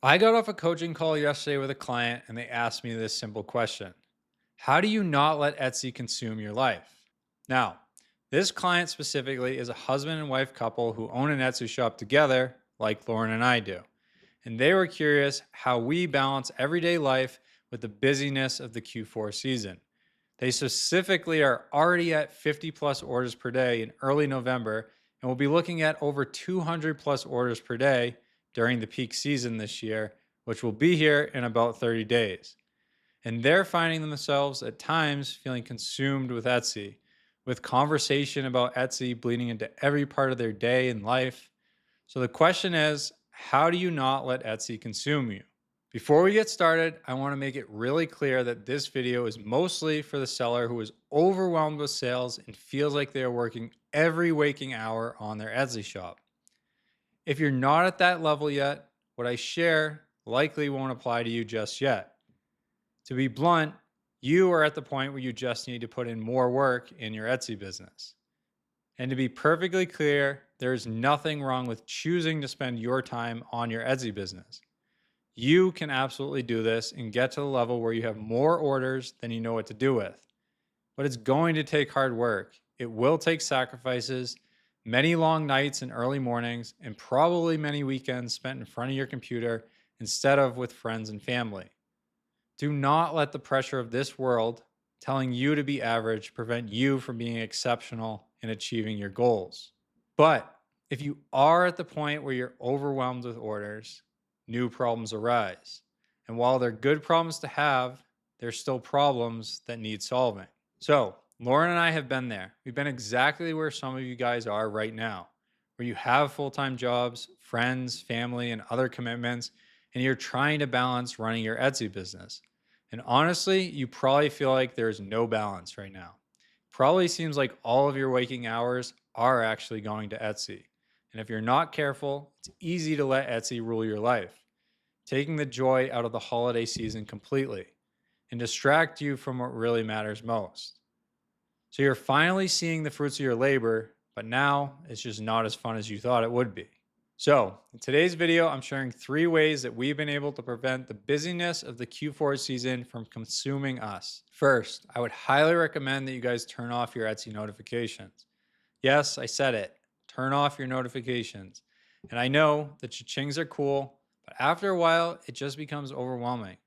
I got off a coaching call yesterday with a client and they asked me this simple question. How do you not let Etsy consume your life? Now, this client specifically is a husband and wife couple who own an Etsy shop together, like Lauren and I do. And they were curious how we balance everyday life with the busyness of the Q4 season. They specifically are already at 50 plus orders per day in early November and will be looking at over 200 plus orders per day during the peak season this year, which will be here in about 30 days. And they're finding themselves at times feeling consumed with Etsy, with conversation about Etsy bleeding into every part of their day and life. So the question is, how do you not let Etsy consume you? Before we get started, I want to make it really clear that this video is mostly for the seller who is overwhelmed with sales and feels like they are working every waking hour on their Etsy shop. If you're not at that level yet, what I share likely won't apply to you just yet. To be blunt, you are at the point where you just need to put in more work in your Etsy business. And to be perfectly clear, there is nothing wrong with choosing to spend your time on your Etsy business. You can absolutely do this and get to the level where you have more orders than you know what to do with. But it's going to take hard work. It will take sacrifices, many long nights and early mornings, and probably many weekends spent in front of your computer instead of with friends and family. Do not let the pressure of this world telling you to be average prevent you from being exceptional in achieving your goals. But if you are at the point where you're overwhelmed with orders, new problems arise. And while they're good problems to have, they're still problems that need solving. So, Lauren and I have been there. We've been exactly where some of you guys are right now, where you have full time jobs, friends, family, and other commitments, and you're trying to balance running your Etsy business. And honestly, you probably feel like there's no balance right now. Probably seems like all of your waking hours are actually going to Etsy. And if you're not careful, it's easy to let Etsy rule your life, taking the joy out of the holiday season completely and distract you from what really matters most. So you're finally seeing the fruits of your labor, but now it's just not as fun as you thought it would be. So, in today's video, I'm sharing 3 ways that we've been able to prevent the busyness of the Q4 season from consuming us. First, I would highly recommend that you guys turn off your Etsy notifications. Yes, I said it. Turn off your notifications. And I know the cha-chings are cool, but after a while, it just becomes overwhelming.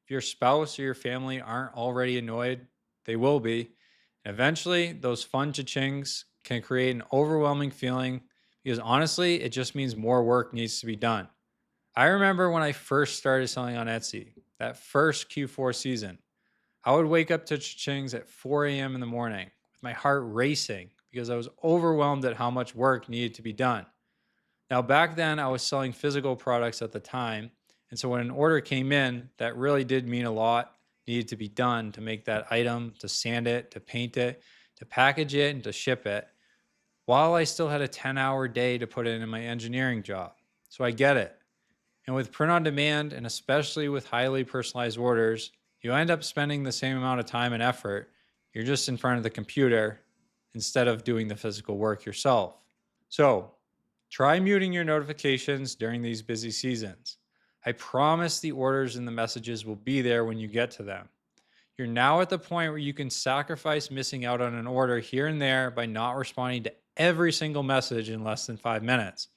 If your spouse or your family aren't already annoyed, they will be. And eventually, those fun cha-chings can create an overwhelming feeling because honestly, it just means more work needs to be done. I remember when I first started selling on Etsy, that first Q4 season, I would wake up to cha-chings at 4 a.m. in the morning with my heart racing because I was overwhelmed at how much work needed to be done. Now, back then, I was selling physical products at the time. And so when an order came in, that really did mean a lot needed to be done to make that item, to sand it, to paint it, to package it, and to ship it, while I still had a 10-hour day to put in my engineering job. So I get it. And with print on demand, and especially with highly personalized orders, you end up spending the same amount of time and effort. You're just in front of the computer instead of doing the physical work yourself. So try muting your notifications during these busy seasons. I promise the orders and the messages will be there when you get to them. You're now at the point where you can sacrifice missing out on an order here and there by not responding to every single message in less than 5 minutes.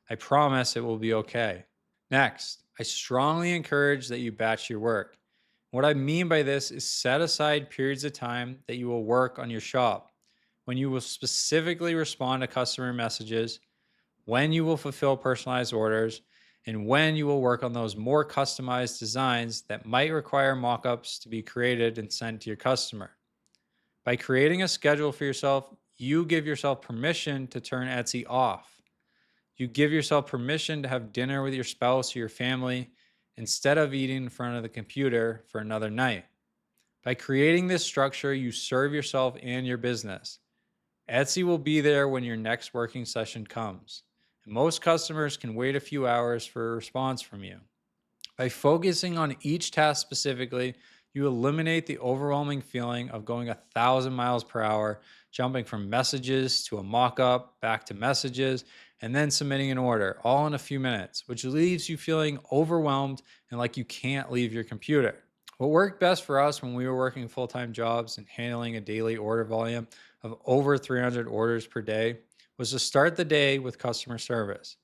I promise it will be okay. Next, I strongly encourage that you batch your work. What I mean by this is set aside periods of time that you will work on your shop, when you will specifically respond to customer messages, when you will fulfill personalized orders, and when you will work on those more customized designs that might require mockups to be created and sent to your customer. By creating a schedule for yourself, you give yourself permission to turn Etsy off. You give yourself permission to have dinner with your spouse or your family instead of eating in front of the computer for another night. By creating this structure, you serve yourself and your business. Etsy will be there when your next working session comes. And most customers can wait a few hours for a response from you. By focusing on each task specifically, you eliminate the overwhelming feeling of going 1,000 miles per hour, jumping from messages to a mock up, back to messages, and then submitting an order all in a few minutes, which leaves you feeling overwhelmed and like you can't leave your computer. What worked best for us when we were working full time jobs and handling a daily order volume of over 300 orders per day was to start the day with customer service.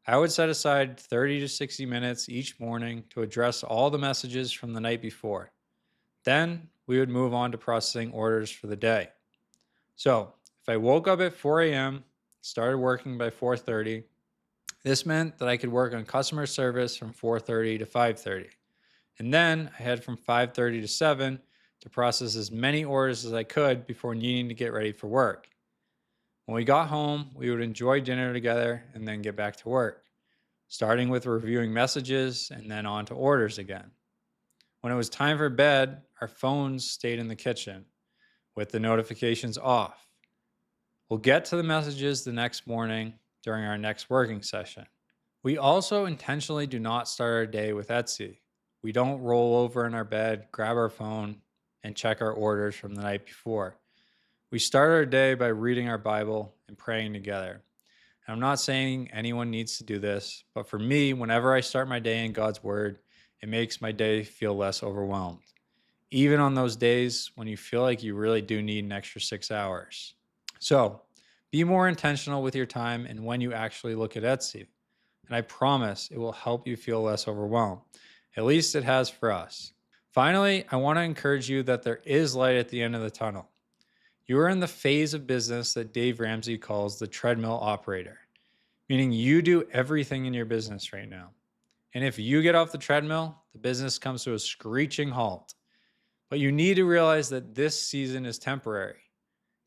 I would set aside 30 to 60 minutes each morning to address all the messages from the night before. Then we would move on to processing orders for the day. So if I woke up at 4 a.m., started working by 4:30, this meant that I could work on customer service from 4:30 to 5:30. And then I had from 5:30 to 7 to process as many orders as I could before needing to get ready for work. When we got home, we would enjoy dinner together and then get back to work, starting with reviewing messages and then on to orders again. When it was time for bed, our phones stayed in the kitchen with the notifications off. We'll get to the messages the next morning during our next working session. We also intentionally do not start our day with Etsy. We don't roll over in our bed, grab our phone, and check our orders from the night before. We start our day by reading our Bible and praying together. And I'm not saying anyone needs to do this, but for me, whenever I start my day in God's Word, it makes my day feel less overwhelmed, even on those days when you feel like you really do need an extra 6 hours. So be more intentional with your time and when you actually look at Etsy. And I promise it will help you feel less overwhelmed. At least it has for us. Finally, I want to encourage you that there is light at the end of the tunnel. You are in the phase of business that Dave Ramsey calls the treadmill operator, meaning you do everything in your business right now. And if you get off the treadmill, the business comes to a screeching halt. But you need to realize that this season is temporary.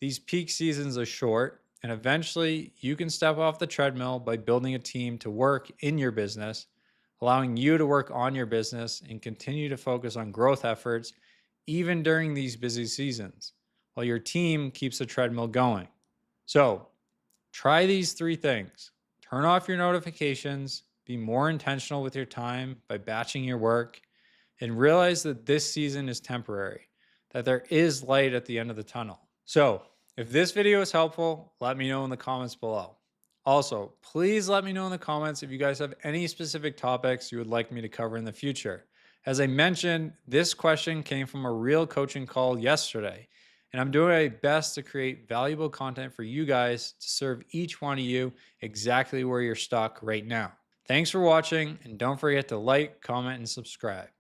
These peak seasons are short, and eventually you can step off the treadmill by building a team to work in your business, allowing you to work on your business and continue to focus on growth efforts even during these busy seasons, while your team keeps the treadmill going. So try these 3 things. Turn off your notifications, be more intentional with your time by batching your work, and realize that this season is temporary, that there is light at the end of the tunnel. So, if this video is helpful, let me know in the comments below. Also, please let me know in the comments if you guys have any specific topics you would like me to cover in the future. As I mentioned, this question came from a real coaching call yesterday, and I'm doing my best to create valuable content for you guys to serve each one of you exactly where you're stuck right now. Thanks for watching, and don't forget to like, comment, and subscribe.